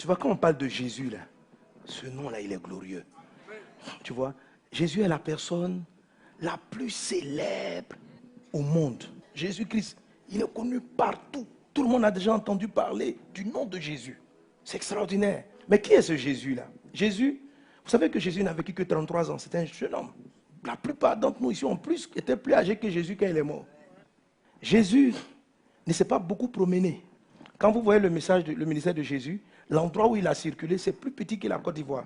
Tu vois, quand on parle de Jésus, là, ce nom-là, il est glorieux. Tu vois, Jésus est la personne la plus célèbre au monde. Jésus-Christ, il est connu partout. Tout le monde a déjà entendu parler du nom de Jésus. C'est extraordinaire. Mais qui est ce Jésus-là? Jésus, vous savez que Jésus n'a vécu que 33 ans. C'était un jeune homme. La plupart d'entre nous ici étaient plus âgés que Jésus quand il est mort. Jésus ne s'est pas beaucoup promené. Quand vous voyez le ministère de Jésus, l'endroit où il a circulé, c'est plus petit que la Côte d'Ivoire.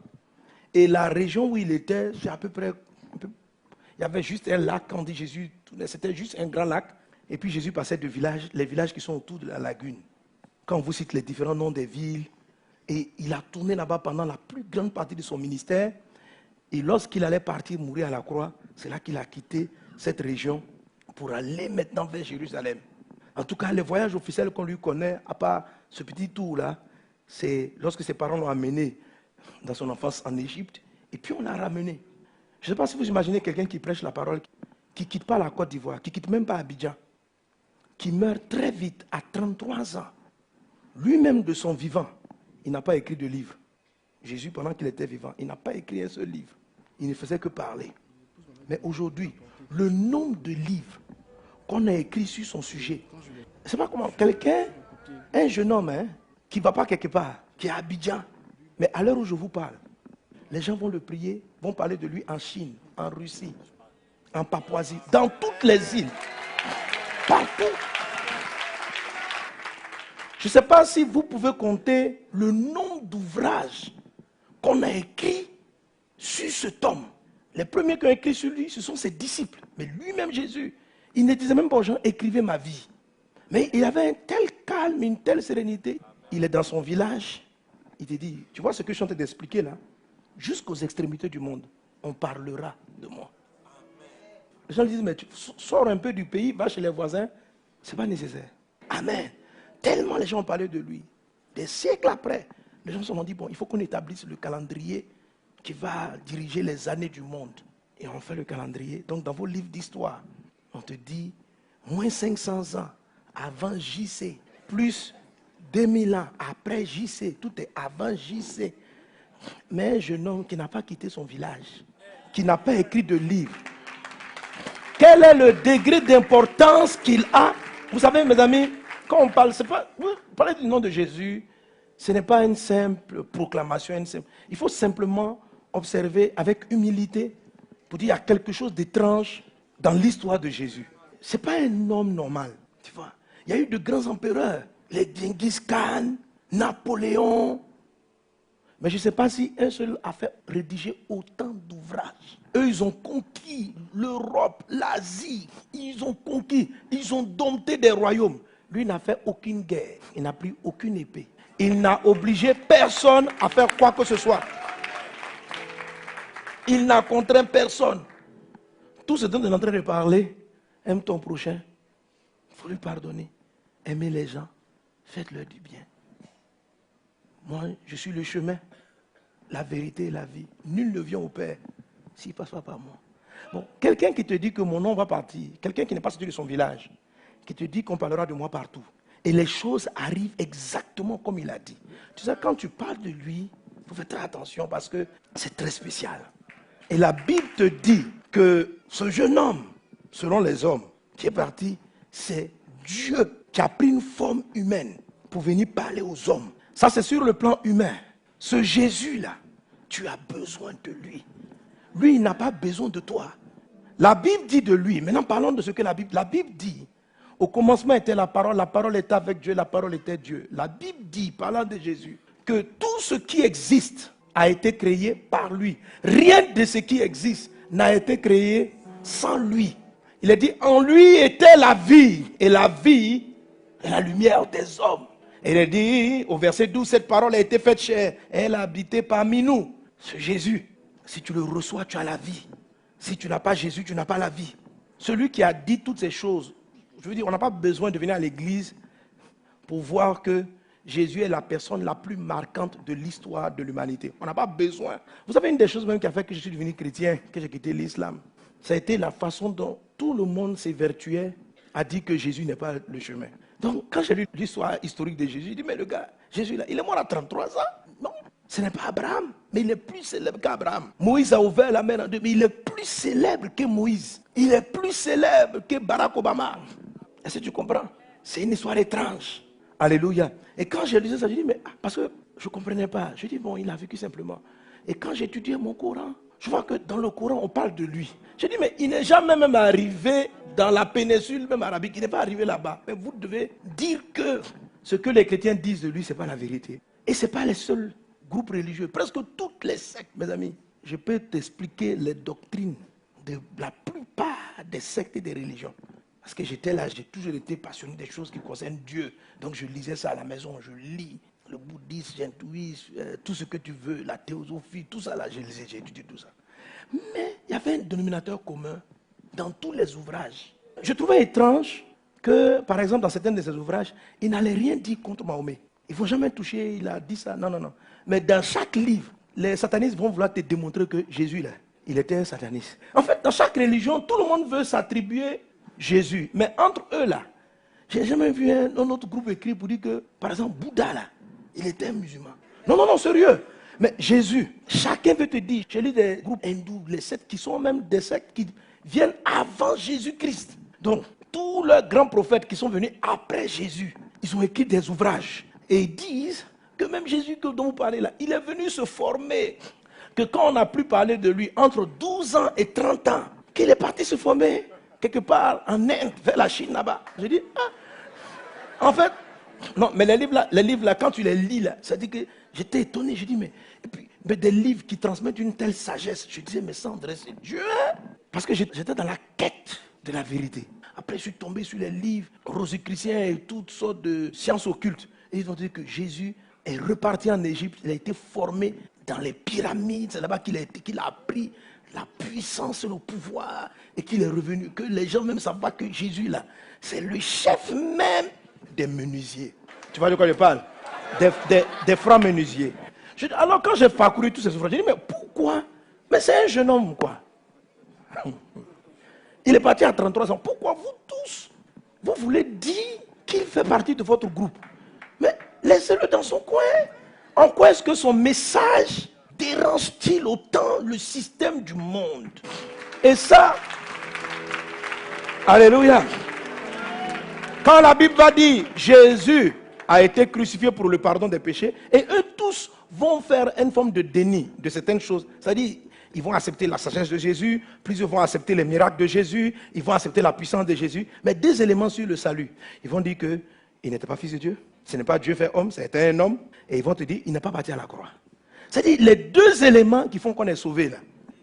Et la région où il était, c'est à peu près... Il y avait juste un lac, quand on dit Jésus, c'était juste un grand lac. Et puis Jésus passait de villages, les villages qui sont autour de la lagune. Quand on vous cite les différents noms des villes, et il a tourné là-bas pendant la plus grande partie de son ministère. Et lorsqu'il allait partir mourir à la croix, c'est là qu'il a quitté cette région pour aller maintenant vers Jérusalem. En tout cas, les voyages officiels qu'on lui connaît, à part ce petit tour-là, c'est lorsque ses parents l'ont amené dans son enfance en Égypte, et puis on l'a ramené. Je ne sais pas si vous imaginez quelqu'un qui prêche la parole, qui ne quitte pas la Côte d'Ivoire, qui ne quitte même pas Abidjan, qui meurt très vite à 33 ans. Lui-même de son vivant, il n'a pas écrit de livre. Jésus, pendant qu'il était vivant, il n'a pas écrit un seul livre. Il ne faisait que parler. Mais aujourd'hui, le nombre de livres qu'on a écrits sur son sujet, je ne sais pas comment, quelqu'un, un jeune homme, qui ne va pas quelque part, qui est à Abidjan, mais à l'heure où je vous parle, les gens vont le prier, vont parler de lui en Chine, en Russie, en Papouasie, dans toutes les îles, partout. Je ne sais pas si vous pouvez compter le nombre d'ouvrages qu'on a écrits sur cet homme. Les premiers qui ont écrit sur lui, ce sont ses disciples. Mais lui-même, Jésus, il ne disait même pas aux gens, écrivez ma vie. Mais il avait un tel calme, une telle sérénité. Il est dans son village. Il te dit, tu vois ce que je suis en train d'expliquer là? Jusqu'aux extrémités du monde, on parlera de moi. Les gens disent, mais tu sors un peu du pays, va chez les voisins. Ce n'est pas nécessaire. Amen. Tellement les gens ont parlé de lui. Des siècles après, les gens se sont dit, bon, il faut qu'on établisse le calendrier qui va diriger les années du monde. Et on fait le calendrier. Donc dans vos livres d'histoire, on te dit, moins 500 ans avant JC, plus 2000 ans après JC, tout est avant JC. Mais un jeune homme qui n'a pas quitté son village, qui n'a pas écrit de livre, quel est le degré d'importance qu'il a? Vous savez, mes amis, quand on parle, vous parlez du nom de Jésus, ce n'est pas une simple proclamation. Il faut simplement observer avec humilité pour dire qu'il y a quelque chose d'étrange dans l'histoire de Jésus. Ce n'est pas un homme normal, tu vois. Il y a eu de grands empereurs, les Genghis Khan, Napoléon. Mais je ne sais pas si un seul a fait rédiger autant d'ouvrages. Eux, ils ont conquis l'Europe, l'Asie. Ils ont conquis, ils ont dompté des royaumes. Lui n'a fait aucune guerre. Il n'a pris aucune épée. Il n'a obligé personne à faire quoi que ce soit. Il n'a contraint personne. Tout ce dont on est en train de parler, aime ton prochain. Il faut lui pardonner. Aimez les gens. Faites-leur du bien. Moi, je suis le chemin, la vérité et la vie. Nul ne vient au Père s'il ne passe pas par moi. Bon, quelqu'un qui te dit que mon nom va partir, quelqu'un qui n'est pas sorti de son village, qui te dit qu'on parlera de moi partout. Et les choses arrivent exactement comme il a dit. Tu sais, quand tu parles de lui, il faut faire très attention parce que c'est très spécial. Et la Bible te dit que ce jeune homme, selon les hommes, qui est parti, c'est Dieu qui a pris une forme humaine pour venir parler aux hommes. Ça, c'est sur le plan humain. Ce Jésus-là, tu as besoin de lui. Lui, il n'a pas besoin de toi. La Bible dit de lui, maintenant parlons de ce que la Bible dit. Au commencement était la parole était avec Dieu, la parole était Dieu. La Bible dit, parlant de Jésus, que tout ce qui existe a été créé par lui. Rien de ce qui existe n'a été créé sans lui. Il a dit, en lui était la vie, et la vie est la lumière des hommes. Et il a dit, au verset 12, cette parole a été faite chair, elle a habité parmi nous. Ce Jésus, si tu le reçois, tu as la vie. Si tu n'as pas Jésus, tu n'as pas la vie. Celui qui a dit toutes ces choses, je veux dire, on n'a pas besoin de venir à l'église pour voir que Jésus est la personne la plus marquante de l'histoire de l'humanité. On n'a pas besoin. Vous savez, une des choses même qui a fait que je suis devenu chrétien, que j'ai quitté l'islam, ça a été la façon dont tout le monde s'évertuait à dire que Jésus n'est pas le chemin. Donc, quand j'ai lu l'histoire historique de Jésus, j'ai dit, mais le gars, Jésus, là, il est mort à 33 ans. Ce n'est pas Abraham, mais il est plus célèbre qu'Abraham. Moïse a ouvert la mer en deux, mais il est plus célèbre que Moïse. Il est plus célèbre que Barack Obama. Est-ce que tu comprends? C'est une histoire étrange. Alléluia. Et quand j'ai lu ça, j'ai dit, mais parce que je ne comprenais pas. Je dis, bon, il a vécu simplement. Et quand j'ai étudié mon Coran, je vois que dans le Coran, on parle de lui. J'ai dit, mais il n'est jamais même arrivé dans la péninsule, même arabique. Il n'est pas arrivé là-bas. Mais vous devez dire que ce que les chrétiens disent de lui, ce n'est pas la vérité. Et ce n'est pas les seuls groupes religieux. Presque toutes les sectes, mes amis. Je peux t'expliquer les doctrines de la plupart des sectes et des religions. Parce que j'étais là, j'ai toujours été passionné des choses qui concernent Dieu. Donc je lisais ça à la maison, je lis le bouddhisme, l'hindouisme, tout ce que tu veux, la théosophie, tout ça là, je lisais, j'ai étudié tout ça. Mais il y avait un dénominateur commun dans tous les ouvrages. Je trouvais étrange que, par exemple, dans certains de ces ouvrages, il n'allait rien dire contre Mahomet. Il ne faut jamais toucher, il a dit ça, non, non, non. Mais dans chaque livre, les satanistes vont vouloir te démontrer que Jésus, là, il était un sataniste. En fait, dans chaque religion, tout le monde veut s'attribuer Jésus. Mais entre eux, là, je n'ai jamais vu un autre groupe écrit pour dire que, par exemple, Bouddha, là, il était un musulman. Non, non, non, sérieux. Mais Jésus, chacun veut te dire, j'ai lu des groupes hindous, les sectes qui sont même des sectes qui viennent avant Jésus-Christ. Donc, tous leurs grands prophètes qui sont venus après Jésus, ils ont écrit des ouvrages. Et ils disent que même Jésus dont vous parlez là, il est venu se former. Que quand on a plus parlé de lui, entre 12 ans et 30 ans, qu'il est parti se former quelque part en Inde, vers la Chine là-bas. Je dis, en fait, non, mais les livres là, quand tu les lis là, ça dit que j'étais étonné, je dis, mais des livres qui transmettent une telle sagesse, je disais, mais ça, André, c'est Dieu. Parce que j'étais dans la quête de la vérité. Après, je suis tombé sur les livres rosicruciens et toutes sortes de sciences occultes. Et ils ont dit que Jésus est reparti en Égypte, il a été formé dans les pyramides, c'est là-bas qu'il a appris la puissance et le pouvoir, et qu'il est revenu, que les gens même savent pas que Jésus là, c'est le chef même des menuisiers. Tu vois de quoi je parle? Des francs menuisiers. Alors quand j'ai parcouru tous ces ouvrages, j'ai dit, mais pourquoi? Mais c'est un jeune homme, quoi. Il est parti à 33 ans. Pourquoi vous tous, vous voulez dire qu'il fait partie de votre groupe? Mais laissez-le dans son coin. En quoi est-ce que son message dérange-t-il autant le système du monde? Et ça, alléluia. Quand la Bible va dire Jésus a été crucifié pour le pardon des péchés, et eux tous vont faire une forme de déni de certaines choses. C'est-à-dire, ils vont accepter la sagesse de Jésus, plusieurs vont accepter les miracles de Jésus, ils vont accepter la puissance de Jésus, mais deux éléments sur le salut. Ils vont dire qu'il n'était pas fils de Dieu, ce n'est pas Dieu fait homme, c'était un homme, et ils vont te dire il n'est pas parti à la croix. C'est-à-dire, les deux éléments qui font qu'on est sauvé là,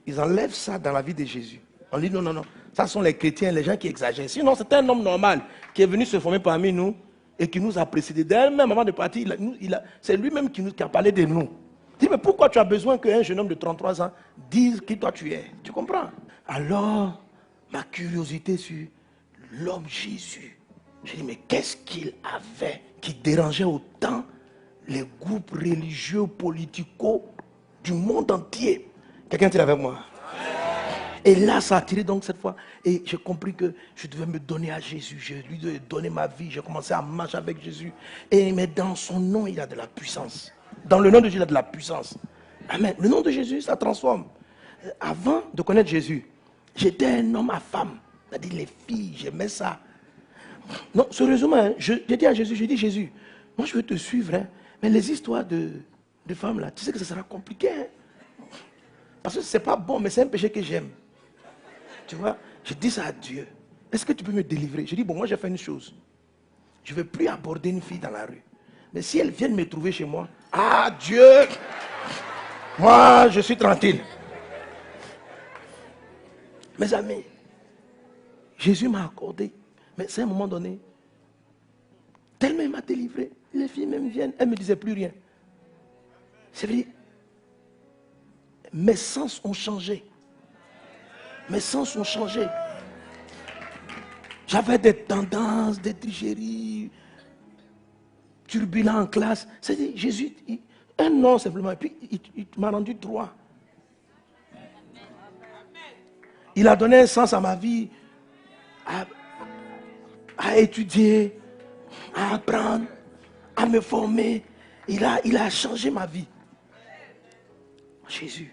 ils enlèvent ça dans la vie de Jésus. On dit non, non, non, ça sont les chrétiens, les gens qui exagèrent. Sinon, c'est un homme normal qui est venu se former parmi nous et qui nous a précédés. Dès même avant de partir, c'est lui-même qui a parlé de nous. Il dit, mais pourquoi tu as besoin qu'un jeune homme de 33 ans dise qui toi tu es? Tu comprends? Alors, ma curiosité sur l'homme Jésus, j'ai dit, mais qu'est-ce qu'il avait qui dérangeait autant les groupes religieux, politico du monde entier? Quelqu'un était avec moi? Et là, ça a attiré donc cette fois. Et j'ai compris que je devais me donner à Jésus. Je lui devais donner ma vie. J'ai commencé à marcher avec Jésus. Mais dans son nom, il y a de la puissance. Dans le nom de Jésus, il y a de la puissance. Amen. Le nom de Jésus, ça transforme. Avant de connaître Jésus, j'étais un homme à femme. C'est-à-dire les filles, j'aimais ça. Non, sérieusement, hein, j'ai dit à Jésus, j'ai dit Jésus, moi je veux te suivre, hein, mais les histoires de femmes là, tu sais que ça sera compliqué. Hein, parce que c'est pas bon, mais c'est un péché que j'aime. Tu vois, je dis ça à Dieu. Est-ce que tu peux me délivrer? Je dis, bon, moi j'ai fait une chose. Je ne vais plus aborder une fille dans la rue. Mais si elle vient me trouver chez moi, ah Dieu, moi je suis tranquille. Mes amis, Jésus m'a accordé. Mais c'est à un moment donné, tellement il m'a délivré. Les filles même viennent, elles ne me disaient plus rien. C'est vrai, mes sens ont changé. Mes sens ont changé. J'avais des tendances, des tricheries, turbulents en classe. C'est-à-dire, Jésus, un nom simplement, et puis il m'a rendu droit. Il a donné un sens à ma vie, à étudier, à apprendre, à me former. Il a changé ma vie. Jésus.